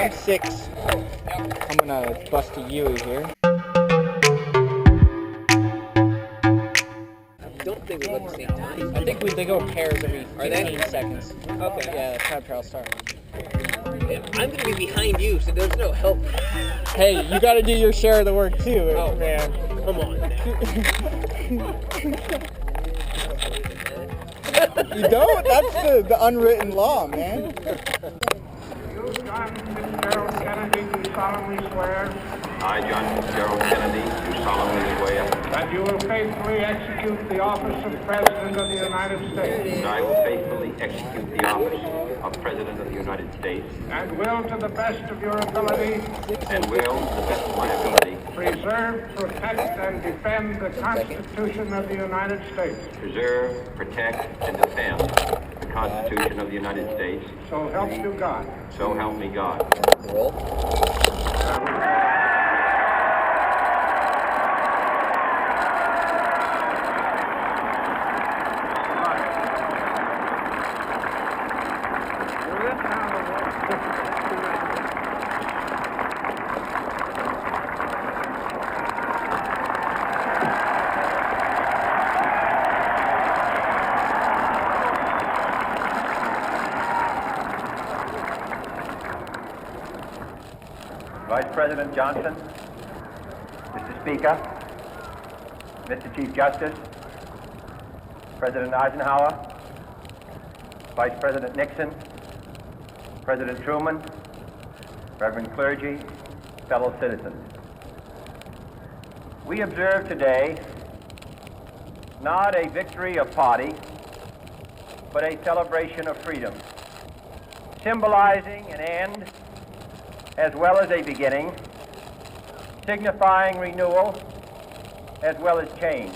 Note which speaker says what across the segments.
Speaker 1: round 6. I'm gonna bust a Yui here.
Speaker 2: I don't think we go at the same time.
Speaker 1: I think they go pairs every
Speaker 2: Are they?
Speaker 1: 15 seconds.
Speaker 2: Okay.
Speaker 1: Yeah, time trial start.
Speaker 2: Yeah, I'm gonna be behind you, so there's no help.
Speaker 1: Hey, you gotta do your share of the work too,
Speaker 2: Oh,
Speaker 1: man.
Speaker 2: Come on.
Speaker 1: You don't? That's the unwritten law, man.
Speaker 3: You, John Fitzgerald Kennedy, do solemnly swear
Speaker 4: I, John Fitzgerald Kennedy, do solemnly swear
Speaker 3: that you will faithfully execute the office of President of the United States
Speaker 4: that I will faithfully execute the office of President of the United States
Speaker 3: and will, to the best of your ability,
Speaker 4: and will, to the best of my ability,
Speaker 3: preserve, protect, and defend the Constitution of the United States.
Speaker 4: preserve, protect, and defend the Constitution of the United States.
Speaker 3: So help you God.
Speaker 4: So help me God.
Speaker 2: Roll.
Speaker 5: Vice President Johnson, Mr. Speaker, Mr. Chief Justice, President Eisenhower, Vice President Nixon, President Truman, Reverend clergy, fellow citizens. We observe today not a victory of party, but a celebration of freedom, symbolizing an end as well as a beginning, signifying renewal as well as change.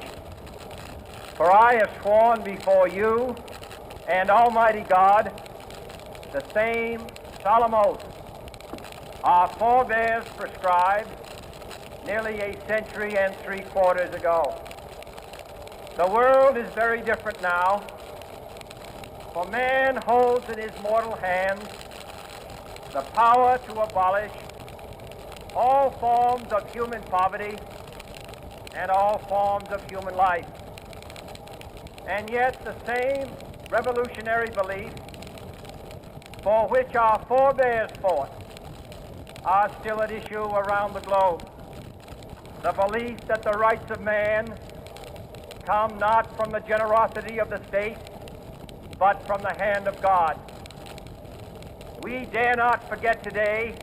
Speaker 5: For I have sworn before you and Almighty God the same solemn oath our forebears prescribed nearly a century and 3/4 ago. The world is very different now, for man holds in his mortal hands the power to abolish all forms of human poverty and all forms of human life. And yet the same revolutionary beliefs for which our forebears fought are still at issue around the globe. The belief that the rights of man come not from the generosity of the state, but from the hand of God. We dare not forget today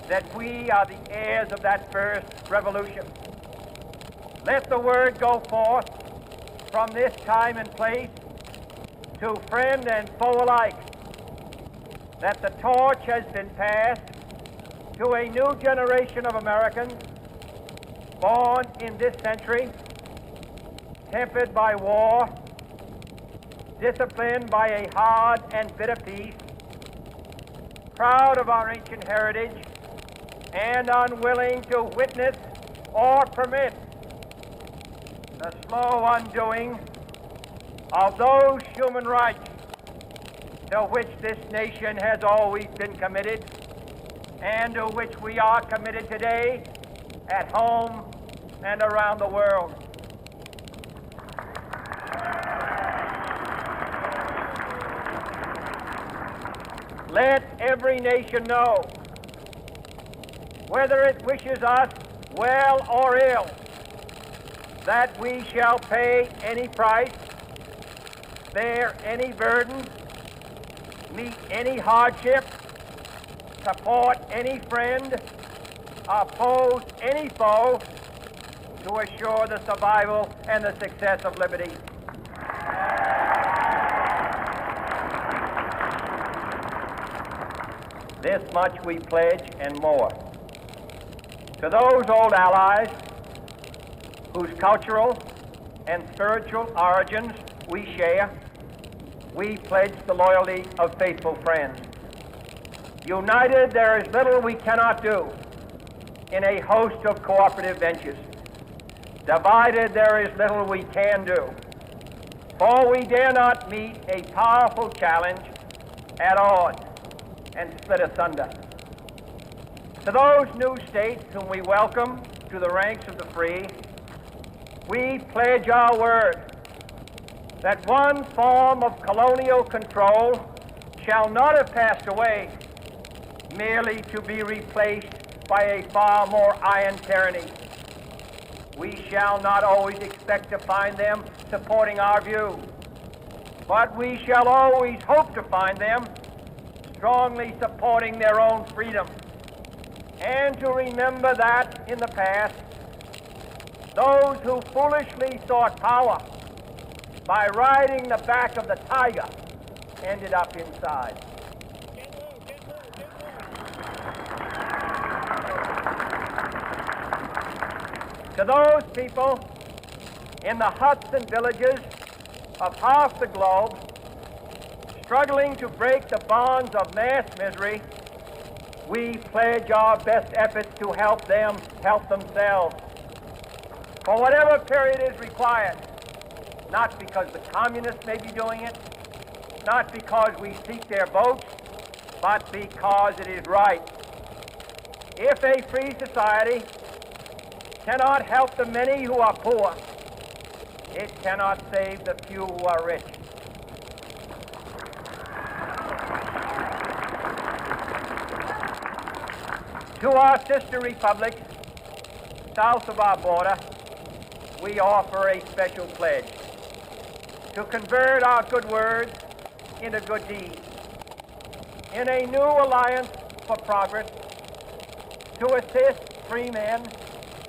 Speaker 5: that we are the heirs of that first revolution. Let the word go forth from this time and place to friend and foe alike that the torch has been passed to a new generation of Americans born in this century, tempered by war, disciplined by a hard and bitter peace, proud of our ancient heritage, and unwilling to witness or permit the slow undoing of those human rights to which this nation has always been committed and to which we are committed today at home and around the world. Let every nation know, whether it wishes us well or ill, that we shall pay any price, bear any burden, meet any hardship, support any friend, oppose any foe to assure the survival and the success of liberty. This much we pledge and more. To those old allies whose cultural and spiritual origins we share, we pledge the loyalty of faithful friends. United, there is little we cannot do in a host of cooperative ventures. Divided, there is little we can do, for we dare not meet a powerful challenge at odds and split asunder. To those new states whom we welcome to the ranks of the free, we pledge our word that one form of colonial control shall not have passed away merely to be replaced by a far more iron tyranny. We shall not always expect to find them supporting our view, but we shall always hope to find them strongly supporting their own freedom, and to remember that in the past, those who foolishly sought power by riding the back of the tiger ended up inside. To those people in the huts and villages of half the globe struggling to break the bonds of mass misery, we pledge our best efforts to help them help themselves for whatever period is required, not because the communists may be doing it, not because we seek their votes, but because it is right. If a free society cannot help the many who are poor, it cannot save the few who are rich. To our sister republics south of our border, we offer a special pledge to convert our good words into good deeds, in a new alliance for progress, to assist free men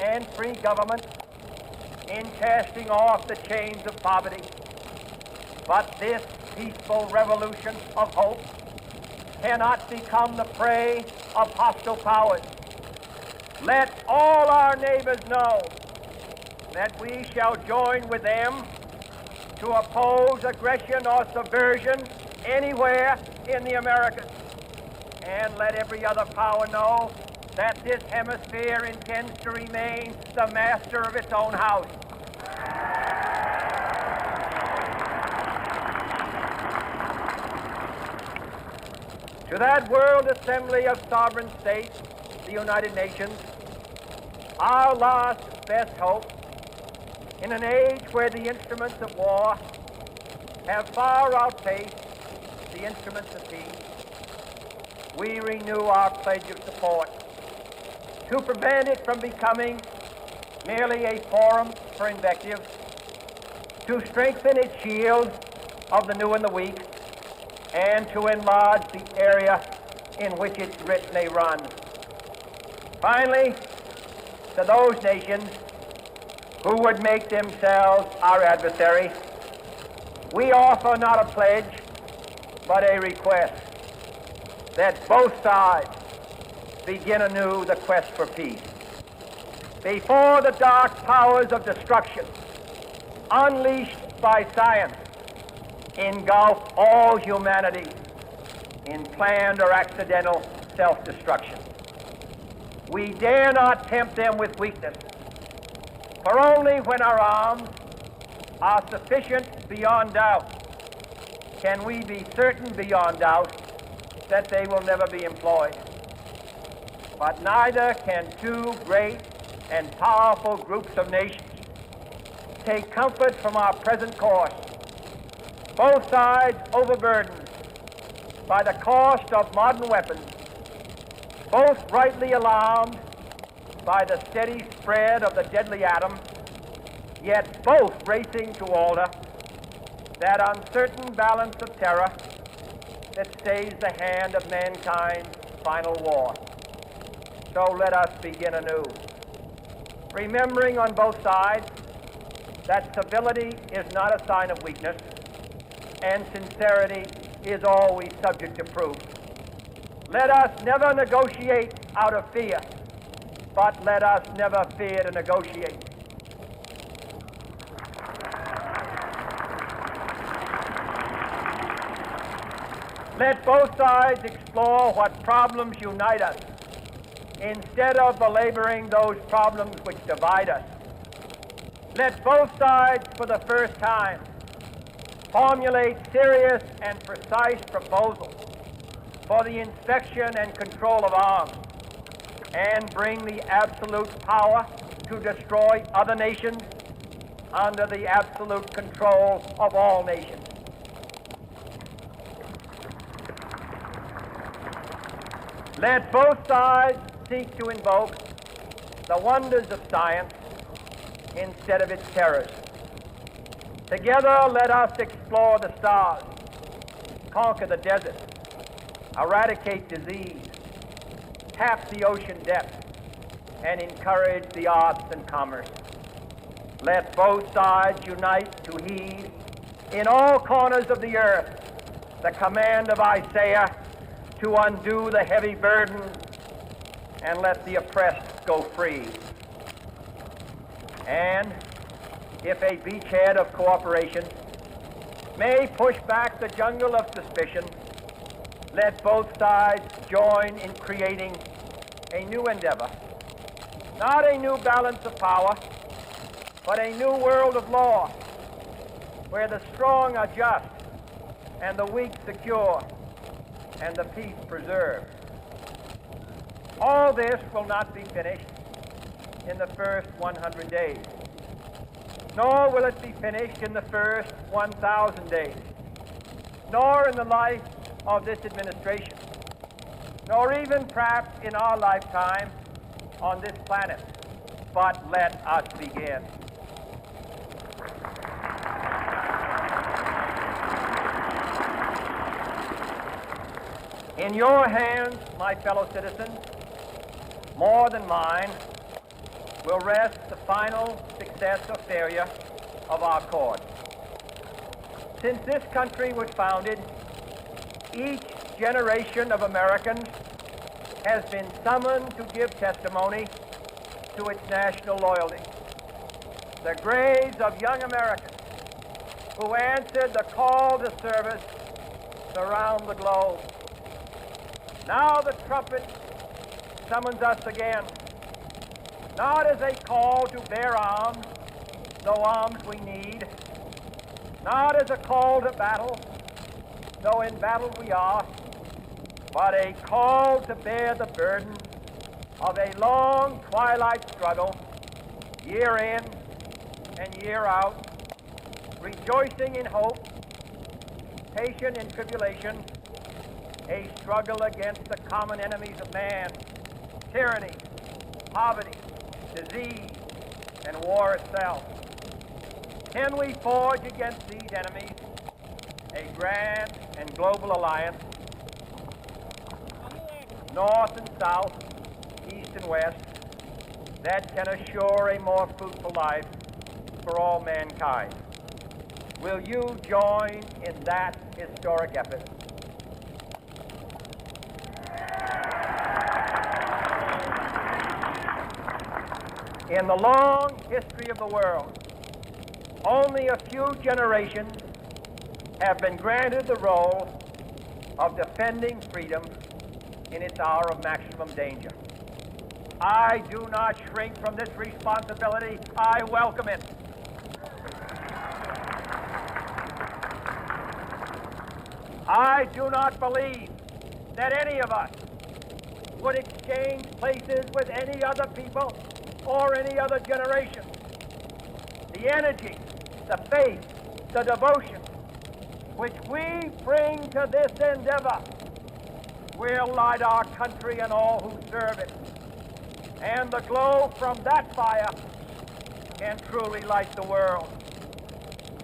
Speaker 5: and free governments in casting off the chains of poverty. But this peaceful revolution of hope cannot become the prey of hostile powers. Let all our neighbors know that we shall join with them to oppose aggression or subversion anywhere in the Americas. And let every other power know that this hemisphere intends to remain the master of its own house. To that World Assembly of Sovereign States, the United Nations, our last best hope, in an age where the instruments of war have far outpaced the instruments of peace, we renew our pledge of support to prevent it from becoming merely a forum for invective, to strengthen its shield of the new and the weak, and to enlarge the area in which its writ may run. Finally, to those nations who would make themselves our adversary, we offer not a pledge, but a request that both sides begin anew the quest for peace. Before the dark powers of destruction, unleashed by science, engulf all humanity in planned or accidental self-destruction. We dare not tempt them with weakness, for only when our arms are sufficient beyond doubt can we be certain beyond doubt that they will never be employed. But neither can two great and powerful groups of nations take comfort from our present course, both sides overburdened by the cost of modern weapons, both rightly alarmed by the steady spread of the deadly atom, yet both racing to alter that uncertain balance of terror that stays the hand of mankind's final war. So let us begin anew, remembering on both sides that civility is not a sign of weakness, and sincerity is always subject to proof. Let us never negotiate out of fear, but let us never fear to negotiate. Let both sides explore what problems unite us, instead of belaboring those problems which divide us. Let both sides, for the first time, formulate serious and precise proposals for the inspection and control of arms, and bring the absolute power to destroy other nations under the absolute control of all nations. Let both sides seek to invoke the wonders of science instead of its terrors. Together, let us explore the stars, conquer the desert, eradicate disease, tap the ocean depths, and encourage the arts and commerce. Let both sides unite to heed in all corners of the earth the command of Isaiah to undo the heavy burden and let the oppressed go free. And if a beachhead of cooperation may push back the jungle of suspicion, let both sides join in creating a new endeavor, not a new balance of power, but a new world of law, where the strong are just and the weak secure and the peace preserved. All this will not be finished in the first 100 days, nor will it be finished in the first 1,000 days, nor in the life of this administration, nor even perhaps in our lifetime on this planet. But let us begin. In your hands, my fellow citizens, more than mine, will rest the final success or failure of our cause. Since this country was founded, each generation of Americans has been summoned to give testimony to its national loyalty. The graves of young Americans who answered the call to service surround the globe. Now the trumpet summons us again, not as a call to bear arms, though arms we need, not as a call to battle, though in battle we are, but a call to bear the burden of a long twilight struggle, year in and year out, rejoicing in hope, patient in tribulation, a struggle against the common enemies of man, tyranny, poverty, disease, and war itself. Can we forge against these enemies a grand and global alliance, north and south, east and west, that can assure a more fruitful life for all mankind? Will you join in that historic effort? In the long history of the world, only a few generations have been granted the role of defending freedom in its hour of maximum danger. I do not shrink from this responsibility. I welcome it. I do not believe that any of us would exchange places with any other people or any other generation. The energy, the faith, the devotion which we bring to this endeavor will light our country and all who serve it. And the glow from that fire can truly light the world.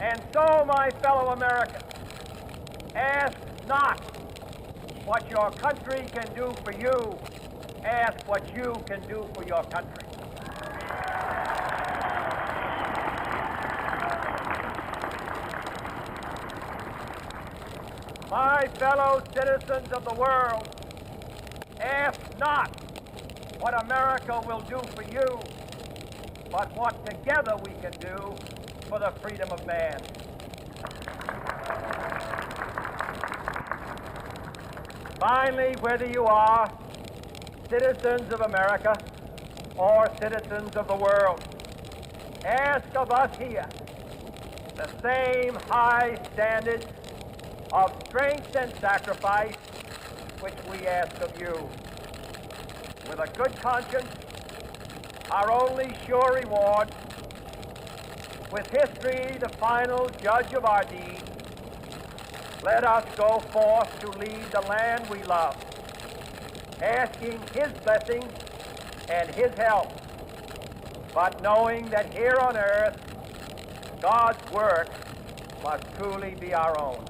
Speaker 5: And so, my fellow Americans, ask not what your country can do for you, ask what you can do for your country. My fellow citizens of the world, ask not what America will do for you, but what together we can do for the freedom of man. Finally, whether you are citizens of America or citizens of the world, ask of us here the same high standards of strength and sacrifice which we ask of you. with a good conscience, our only sure reward, with history the final judge of our deeds, let us go forth to lead the land we love, asking his blessing and his help, but knowing that here on earth, God's work must truly be our own.